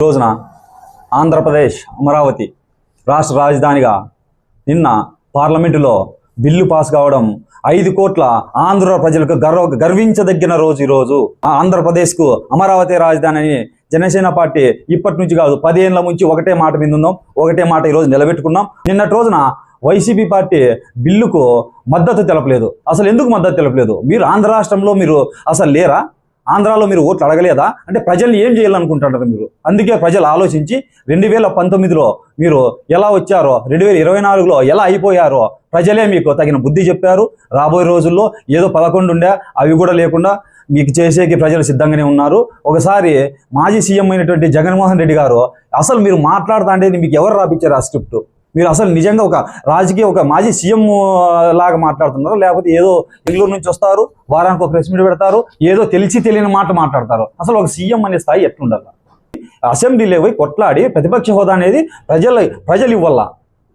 రోజున ఆంధ్రప్రదేశ్ అమరావతి రాష్ట్ర రాజధానిగా నిన్న పార్లమెంటులో బిల్లు పాస్ కావడం 5 కోట్ల ఆంధ్ర ప్రజలకు గర్వించదగిన రోజు ఈరోజు. ఆంధ్రప్రదేశ్కు అమరావతి రాజధాని అని జనసేన పార్టీ ఇప్పటి నుంచి కాదు 10 ఏళ్ల నుంచి ఒకటే మాట మీద ఉందాం, ఒకటే మాట ఈరోజు నిలబెట్టుకున్నాం. నిన్నటి రోజున వైసీపీ పార్టీ బిల్లుకు మద్దతు తెలపలేదు. అసలు ఎందుకు మద్దతు తెలపలేదు? మీరు ఆంధ్ర రాష్ట్రంలో మీరు అసలు లేరా? ఆంధ్రాలో మీరు ఓట్లు అడగలేదా? అంటే ప్రజల్ని ఏం చేయాలనుకుంటున్నారు మీరు? అందుకే ప్రజలు ఆలోచించి 2019లో మీరు ఎలా వచ్చారో 2024లో ఎలా అయిపోయారో ప్రజలే మీకు తగిన బుద్ధి చెప్పారు. రాబోయే రోజుల్లో ఏదో 11 ఉండే అవి కూడా లేకుండా మీకు చేసేకి ప్రజలు సిద్ధంగానే ఉన్నారు. ఒకసారి మాజీ సీఎం అయినటువంటి జగన్మోహన్ రెడ్డి గారు అసలు మీరు మాట్లాడుతా అంటే మీకు ఎవరు రాపించారు ఆ స్క్రిప్ట్? మీరు అసలు నిజంగా ఒక మాజీ సీఎం లాగా మాట్లాడుతున్నారు, లేకపోతే ఏదో బెంగళూరు నుంచి వస్తారు, వారానికి ఒక ప్రెస్ మీట్ పెడతారు, ఏదో తెలియని మాట మాట్లాడతారు. అసలు ఒక సీఎం అనే స్థాయి ఎట్లుండాలి? అసెంబ్లీలో పోయి కొట్లాడి ప్రతిపక్ష హోదా అనేది ప్రజలు ఇవ్వాల.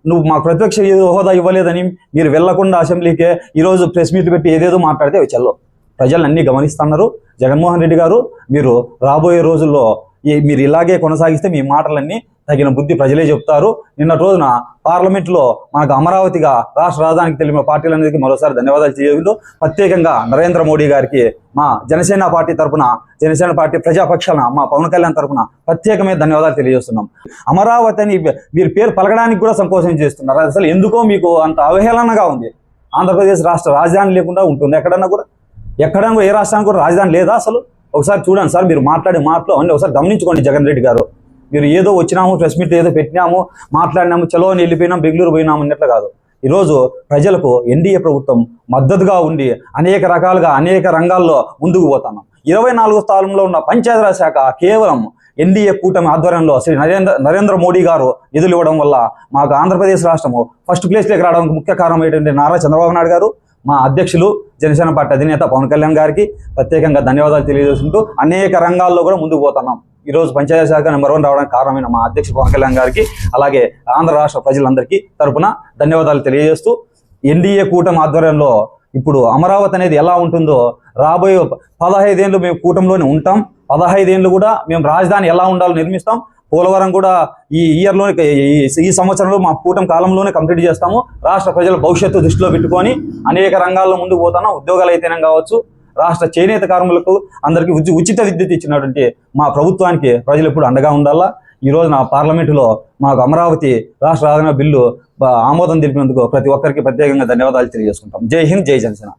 నువ్వు మాకు ప్రతిపక్ష హోదా ఇవ్వలేదని మీరు వెళ్లకుండా అసెంబ్లీకే ఈరోజు ప్రెస్ మీట్ పెట్టి ఏదేదో మాట్లాడితే అవి చెల్లో. ప్రజలు అన్నీ గమనిస్తున్నారు. జగన్మోహన్ రెడ్డి గారు మీరు రాబోయే రోజుల్లో మీరు ఇలాగే కొనసాగిస్తే మీ మాటలన్నీ తగిన బుద్ధి ప్రజలే చెప్తారు. నిన్నటి రోజున పార్లమెంట్లో మనకు అమరావతిగా రాష్ట్ర రాజధానికి తెలిపిన పార్టీలన్నిటికీ మరోసారి ధన్యవాదాలు చేయడంలో ప్రత్యేకంగా నరేంద్ర మోడీ గారికి మా జనసేన పార్టీ తరఫున, జనసేన పార్టీ ప్రజాపక్షాన మా పవన్ కళ్యాణ్ తరఫున ప్రత్యేకమైన ధన్యవాదాలు తెలియజేస్తున్నాం. అమరావతి అని మీరు పేరు పలకడానికి కూడా సంకోచం చేస్తున్నారు. అసలు ఎందుకో మీకు అంత అవహేళనగా ఉంది. ఆంధ్రప్రదేశ్ రాష్ట్ర రాజధాని లేకుండా ఉంటుంది ఎక్కడన్నా కూడా ఏ రాష్ట్రానికి కూడా రాజధాని లేదా? అసలు ఒకసారి చూడండి సార్, మీరు మాట్లాడే మాటలు అన్నీ ఒకసారి గమనించుకోండి. జగన్ రెడ్డి గారు మీరు ఏదో వచ్చినాము, ప్రెస్ మీట్ ఏదో పెట్టినాము, మాట్లాడినాము, చలో అని వెళ్ళిపోయినాం, బెంగళూరు పోయినాము అన్నట్లు కాదు. ఈరోజు ప్రజలకు ఎన్డీఏ ప్రభుత్వం మద్దతుగా ఉండి అనేక రకాలుగా అనేక రంగాల్లో ముందుకు పోతున్నాం. 24 స్థానంలో ఉన్న పంచాయతీరాజ్ శాఖ కేవలం ఎన్డీఏ కూటమి ఆధ్వర్యంలో శ్రీ నరేంద్ర మోడీ గారు నిధులు ఇవ్వడం వల్ల మాకు ఆంధ్రప్రదేశ్ రాష్ట్రము ఫస్ట్ ప్లేస్లోకి రావడానికి ముఖ్య కారణం ఏంటంటే నారా చంద్రబాబు నాయుడు గారు, మా అధ్యక్షులు జనసేన పార్టీ అధినేత పవన్ కళ్యాణ్ గారికి ప్రత్యేకంగా ధన్యవాదాలు తెలియజేస్తుంటూ అనేక రంగాల్లో కూడా ముందుకు పోతున్నాం. ఈరోజు పంచాయతీ శాఖ నెంబర్ 1 రావడానికి కారణమైన మా అధ్యక్షుడు పవన్ కళ్యాణ్ గారికి, అలాగే ఆంధ్ర రాష్ట్ర ప్రజలందరికీ తరపున ధన్యవాదాలు తెలియజేస్తూ ఎన్డీఏ కూటమి ఆధ్వర్యంలో ఇప్పుడు అమరావతి అనేది ఎలా ఉంటుందో రాబోయే 15 ఏళ్ళు మేము కూటమిలోనే ఉంటాం. 15 ఏళ్ళు కూడా మేము రాజధాని ఎలా ఉండాలో నిర్మిస్తాం. పోలవరం కూడా ఈ సంవత్సరంలో మా కూటమి కాలంలోనే కంప్లీట్ చేస్తాము. రాష్ట్ర ప్రజల భవిష్యత్తు దృష్టిలో పెట్టుకొని అనేక రంగాల్లో ముందుకు పోతాను. ఉద్యోగాలు అయితేనే కావచ్చు, రాష్ట్ర చేనేత కార్మికులకు అందరికీ ఉచిత విద్యుత్ ఇచ్చినటువంటి మా ప్రభుత్వానికి ప్రజలు ఎప్పుడు అండగా ఉండాలా. ఈ రోజున పార్లమెంటులో మాకు అమరావతి రాష్ట్ర రాజధాని బిల్లు ఆమోదం తెలిపినందుకు ప్రతి ఒక్కరికి ప్రత్యేకంగా ధన్యవాదాలు తెలియజేసుకుంటాం. జై హింద్, జై జనసేన.